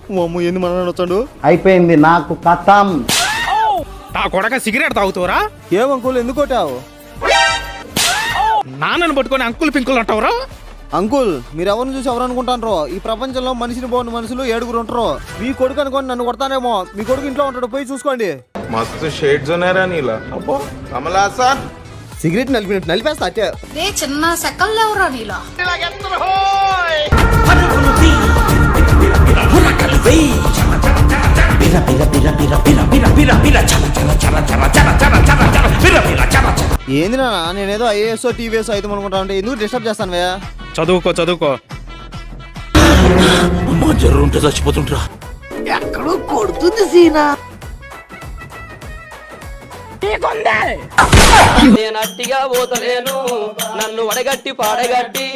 అమ్మ ఏంది మన వచ్చాడు అయిపోయింది నాకు కథం. నా కొడక సిగరెట్ తాగుతావురా? ఏం అంకుల్ ఎందుకు కొట్టావు? నాన్నను పట్టుకొని అంకుల్ పింకుల్ అంటావురా? అంకుల్ మీరు ఎవరిని చూసి ఎవరు అనుకుంటారో, ఈ ప్రపంచంలో మనిషిని పోని మనుషులు 7 ఉంటారు. మీ కొడుకు అనుకోని నన్ను కొడతానేమో, మీ కొడుకు ఇంట్లో ఉంటాడు, పోయి చూసుకోండి. మస్తు షేడ్స్ ఉన్నారా నీలా? అబ్బో కమలాసా సిగరెట్ నలిపేస్తా అట్టే. చిన్న సెకల్ ఎవరా నీలా? ఏంది నా నేనేదో ఐఏఎస్ టీవీఎస్ అయితే అనుకుంటా ఉంటే ఎందుకు డిస్టర్బ్ చేస్తాను? చదువుకో జర్రుంటే చచ్చిపోతుంటరా. ఎక్కడో కొడుతుంది సీనా. నేను అట్టిగా పోతలేను, నన్ను వడగట్టి పాడగట్టి